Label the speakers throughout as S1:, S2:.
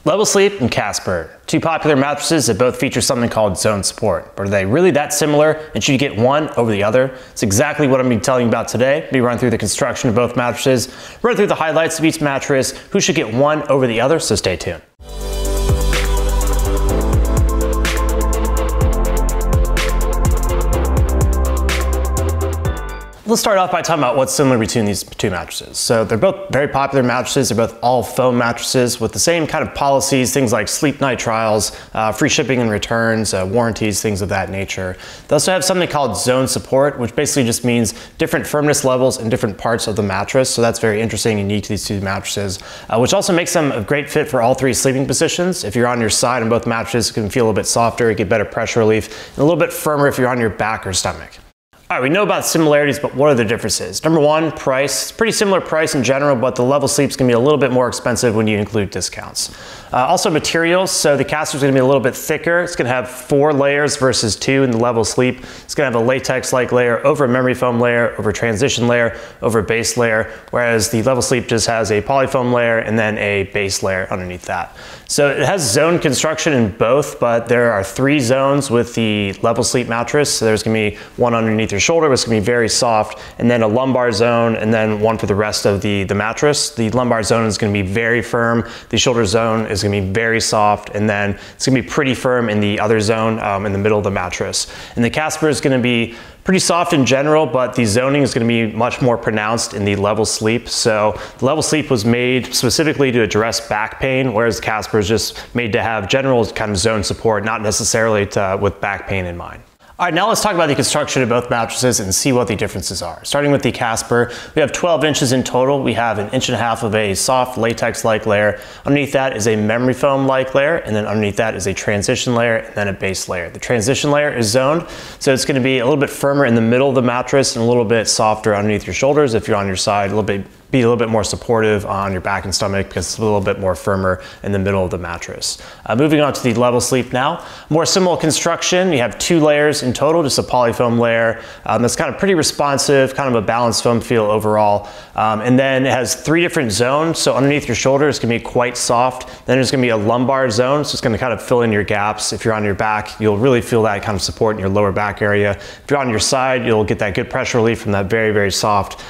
S1: Level Sleep and Casper, two popular mattresses that both feature something called zone support. But are they really that similar, and should you get one over the other? It's exactly what I'm going to be telling you about today. We run through the construction of both mattresses, run through the highlights of each mattress, who should get one over the other, so stay tuned. Let's start off by talking about what's similar between these two mattresses. So they're both very popular mattresses. They're both all foam mattresses with the same kind of policies, things like sleep night trials, free shipping and returns, warranties, things of that nature. They also have something called zone support, which basically just means different firmness levels in different parts of the mattress. So that's very interesting and unique to these two mattresses, which also makes them a great fit for all three sleeping positions. If you're on your side on both mattresses, it can feel a little bit softer, you get better pressure relief, and a little bit firmer if you're on your back or stomach. All right, we know about similarities, but what are the differences? Number one, price. Pretty similar price in general, but the Level Sleep's gonna be a little bit more expensive when you include discounts. Also materials, so the Casper's gonna be a little bit thicker. It's gonna have 4 layers versus 2 in the Level Sleep. It's gonna have a latex-like layer over a memory foam layer, over a transition layer, over a base layer, whereas the Level Sleep just has a polyfoam layer and then a base layer underneath that. So it has zone construction in both, but there are 3 zones with the Level Sleep mattress. So there's gonna be one underneath your shoulder, which is gonna be very soft, and then a lumbar zone, and then one for the rest of the mattress. The lumbar zone is gonna be very firm. The shoulder zone is gonna be very soft, and then it's gonna be pretty firm in the other zone in the middle of the mattress. And the Casper is gonna be pretty soft in general, but the zoning is going to be much more pronounced in the Level Sleep. So the Level Sleep was made specifically to address back pain, whereas the Casper is just made to have general kind of zone support, not necessarily with back pain in mind. All right, now let's talk about the construction of both mattresses and see what the differences are. Starting with the Casper, we have 12 inches in total. We have 1.5 inches of a soft latex-like layer. Underneath that is a memory foam-like layer, and then underneath that is a transition layer and then a base layer. The transition layer is zoned, so it's gonna be a little bit firmer in the middle of the mattress and a little bit softer underneath your shoulders if you're on your side, be a little bit more supportive on your back and stomach because it's a little bit more firmer in the middle of the mattress. Moving on to the Level Sleep now. More similar construction. You have 2 layers in total, just a polyfoam layer that's kind of pretty responsive, kind of a balanced foam feel overall. And then it has 3 different zones. So underneath your shoulder, it's gonna be quite soft. Then there's gonna be a lumbar zone, so it's gonna kind of fill in your gaps. If you're on your back, you'll really feel that kind of support in your lower back area. If you're on your side, you'll get that good pressure relief from that very, very soft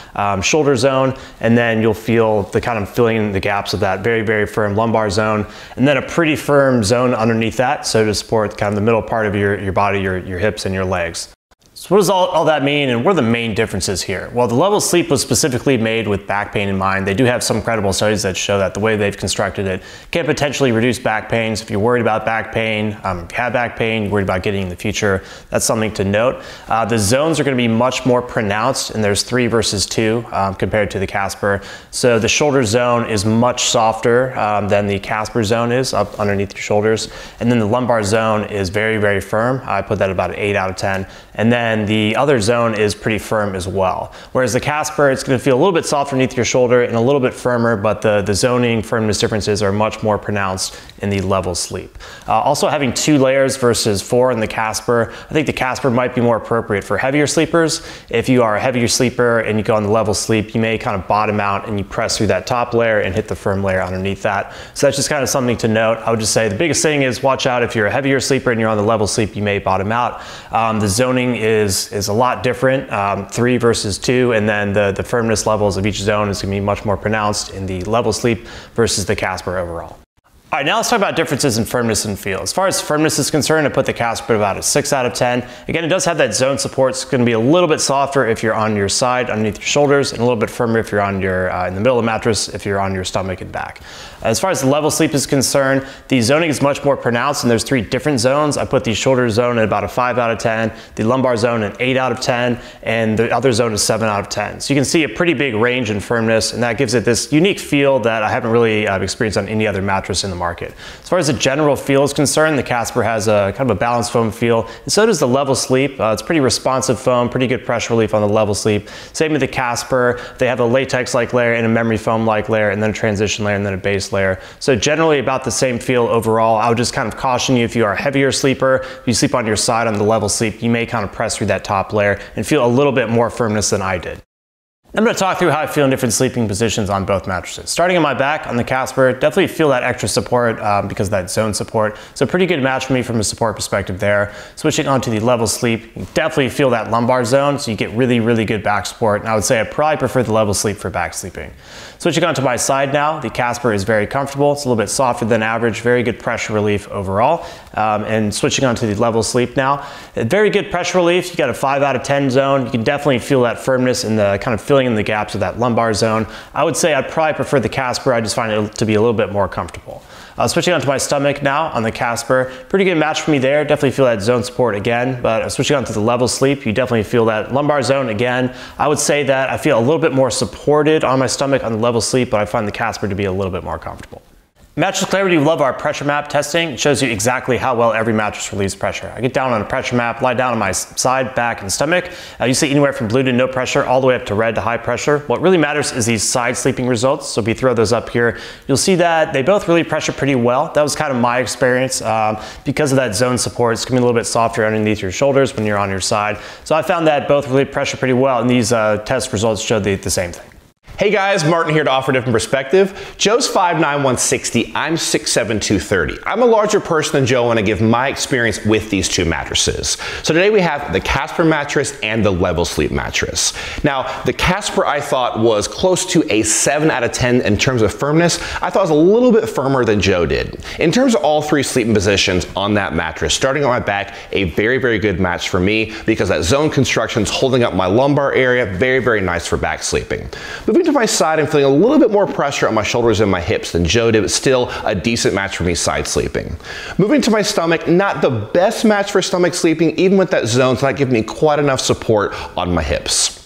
S1: shoulder zone. And then you'll feel the kind of filling in the gaps of that very, very firm lumbar zone. And then a pretty firm zone underneath that, so to support kind of the middle part of your body, your hips and your legs. So what does all that mean, and what are the main differences here? Well, the Level Sleep was specifically made with back pain in mind. They do have some credible studies that show that the way they've constructed it can potentially reduce back pain. So if you're worried about back pain, if you have back pain, you're worried about getting in the future, that's something to note. The zones are going to be much more pronounced, and there's 3 versus 2 compared to the Casper. So the shoulder zone is much softer than the Casper zone is up underneath your shoulders. And then the lumbar zone is very, very firm. I put that about an 8 out of 10. And then the other zone is pretty firm as well. Whereas the Casper, it's going to feel a little bit softer underneath your shoulder and a little bit firmer, but the zoning firmness differences are much more pronounced in the Level Sleep. Also having 2 layers versus 4 in the Casper, I think the Casper might be more appropriate for heavier sleepers. If you are a heavier sleeper and you go on the Level Sleep, you may kind of bottom out and you press through that top layer and hit the firm layer underneath that. So that's just kind of something to note. I would just say the biggest thing is watch out if you're a heavier sleeper and you're on the Level Sleep, you may bottom out. The zoning is a lot different, 3 versus 2, and then the firmness levels of each zone is going to be much more pronounced in the Level Sleep versus the Casper overall. All right, now let's talk about differences in firmness and feel. As far as firmness is concerned, I put the Casper at about a 6 out of 10. Again, it does have that zone support. It's going to be a little bit softer if you're on your side, underneath your shoulders, and a little bit firmer if you're on your in the middle of the mattress, if you're on your stomach and back. As far as the Level Sleep is concerned, the zoning is much more pronounced, and there's 3 different zones. I put the shoulder zone at about a 5 out of 10, the lumbar zone an 8 out of 10, and the other zone is 7 out of 10. So you can see a pretty big range in firmness, and that gives it this unique feel that I haven't really experienced on any other mattress in the market. As far as the general feel is concerned, the Casper has a kind of a balanced foam feel, and so does the Level Sleep. It's pretty responsive foam, pretty good pressure relief on the Level Sleep. Same with the Casper. They have a latex-like layer and a memory foam-like layer, and then a transition layer, and then a base layer. So generally about the same feel overall. I would just kind of caution you if you are a heavier sleeper, if you sleep on your side on the Level Sleep, you may kind of press through that top layer and feel a little bit more firmness than I did. I'm going to talk through how I feel in different sleeping positions on both mattresses. Starting on my back, on the Casper, definitely feel that extra support because of that zone support. So pretty good match for me from a support perspective there. Switching on to the Level Sleep, you definitely feel that lumbar zone, so you get really, really good back support. And I would say I probably prefer the Level Sleep for back sleeping. Switching on to my side now, the Casper is very comfortable. It's a little bit softer than average, very good pressure relief overall. And switching on to the Level Sleep now, very good pressure relief. You got a 5 out of 10 zone. You can definitely feel that firmness and the kind of filling in the gaps of that lumbar zone. I would say I'd probably prefer the Casper. I just find it to be a little bit more comfortable. Switching on to my stomach now on the Casper, pretty good match for me there. Definitely feel that zone support again, but switching on to the Level Sleep, you definitely feel that lumbar zone again. I would say that I feel a little bit more supported on my stomach on the Level Sleep, but I find the Casper to be a little bit more comfortable. Mattress Clarity, we love our pressure map testing. It shows you exactly how well every mattress relieves pressure. I get down on a pressure map, lie down on my side, back, and stomach. You see anywhere from blue to no pressure, all the way up to red to high pressure. What really matters is these side sleeping results. So if you throw those up here, you'll see that they both relieve pressure pretty well. That was kind of my experience. Because of that zone support, it's coming a little bit softer underneath your shoulders when you're on your side. So I found that both relieve pressure pretty well, and these test results showed the same thing.
S2: Hey guys, Martin here to offer a different perspective. Joe's 5'9", 160, I'm 6'7", 230. I'm a larger person than Joe and I give my experience with these two mattresses. So today we have the Casper mattress and the Level Sleep mattress. Now, the Casper I thought was close to a 7 out of 10 in terms of firmness. I thought it was a little bit firmer than Joe did. In terms of all three sleeping positions on that mattress, starting on my back, a very, very good match for me because that zone construction is holding up my lumbar area. Very, very nice for back sleeping. Moving to my side, I'm feeling a little bit more pressure on my shoulders and my hips than Joe did, but still a decent match for me side sleeping. Moving to my stomach, not the best match for stomach sleeping, even with that zone, so not giving me quite enough support on my hips.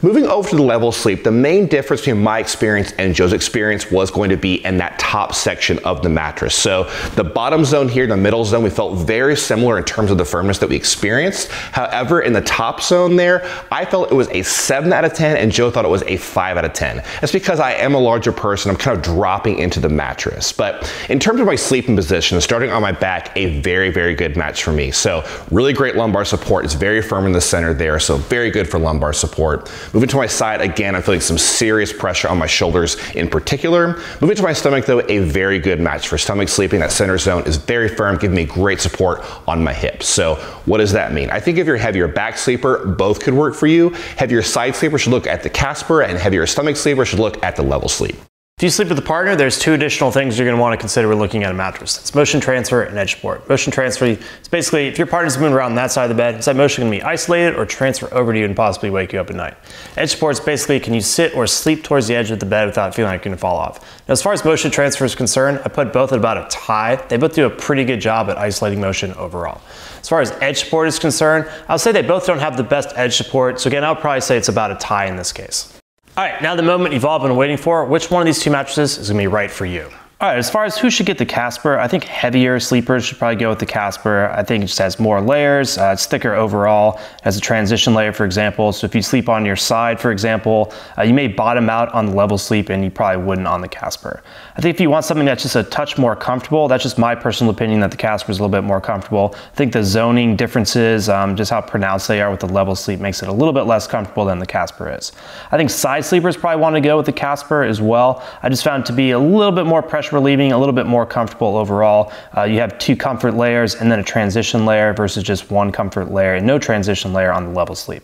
S2: Moving over to the Level Sleep, the main difference between my experience and Joe's experience was going to be in that top section of the mattress. So the bottom zone here, the middle zone, we felt very similar in terms of the firmness that we experienced. However, in the top zone there, I felt it was a 7 out of 10 and Joe thought it was a 5 out of 10. That's because I am a larger person. I'm kind of dropping into the mattress. But in terms of my sleeping position, starting on my back, a very, very good match for me. So really great lumbar support. It's very firm in the center there, so very good for lumbar support. Moving to my side, again, I'm feeling some serious pressure on my shoulders in particular. Moving to my stomach though, a very good match for stomach sleeping. That center zone is very firm, giving me great support on my hips. So what does that mean? I think if you're a heavier back sleeper, both could work for you. Heavier side sleeper should look at the Casper, and heavier stomach sleeper should look at the Level Sleep.
S1: If you sleep with a partner, there's two additional things you're going to want to consider when looking at a mattress. It's motion transfer and edge support. Motion transfer is basically if your partner's moving around that side of the bed, is that motion going to be isolated or transfer over to you and possibly wake you up at night? Edge support is basically can you sit or sleep towards the edge of the bed without feeling like you're going to fall off. Now, as far as motion transfer is concerned, I put both at about a tie. They both do a pretty good job at isolating motion overall. As far as edge support is concerned, I'll say they both don't have the best edge support. So again, I'll probably say it's about a tie in this case. All right, now the moment you've all been waiting for, which one of these two mattresses is gonna be right for you? All right, as far as who should get the Casper, I think heavier sleepers should probably go with the Casper. I think it just has more layers, it's thicker overall, has a transition layer, for example. So if you sleep on your side, for example, you may bottom out on the Level Sleep and you probably wouldn't on the Casper. I think if you want something that's just a touch more comfortable, that's just my personal opinion that the Casper is a little bit more comfortable. I think the zoning differences, just how pronounced they are with the Level Sleep makes it a little bit less comfortable than the Casper is. I think side sleepers probably want to go with the Casper as well. I just found it to be a little bit more pressure relieving, a little bit more comfortable overall. You have two comfort layers and then a transition layer versus just one comfort layer and no transition layer on the Level Sleep.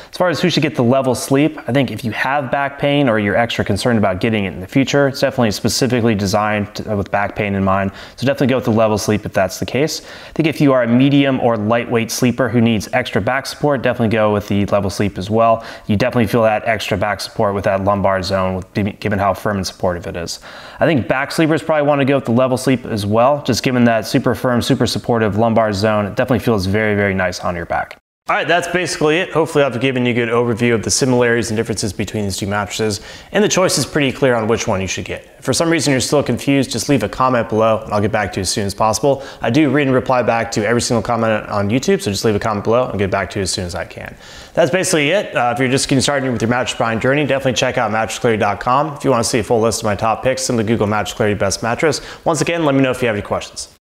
S1: As far as who should get the Level Sleep, I think if you have back pain or you're extra concerned about getting it in the future, it's definitely specifically designed with back pain in mind. So definitely go with the Level Sleep if that's the case. I think if you are a medium or lightweight sleeper who needs extra back support, definitely go with the Level Sleep as well. You definitely feel that extra back support with that lumbar zone, given how firm and supportive it is. I think back sleepers probably want to go with the Level Sleep as well, just given that super firm, super supportive lumbar zone. It definitely feels very, very nice on your back. All right, that's basically it. Hopefully I've given you a good overview of the similarities and differences between these two mattresses, and the choice is pretty clear on which one you should get. If for some reason you're still confused, just leave a comment below and I'll get back to you as soon as possible. I do read and reply back to every single comment on YouTube, so just leave a comment below and I'll get back to you as soon as I can. That's basically it. If you're just getting started with your mattress buying journey, definitely check out mattressclarity.com. If you want to see a full list of my top picks, simply Google Mattress Clarity Best Mattress. Once again, let me know if you have any questions.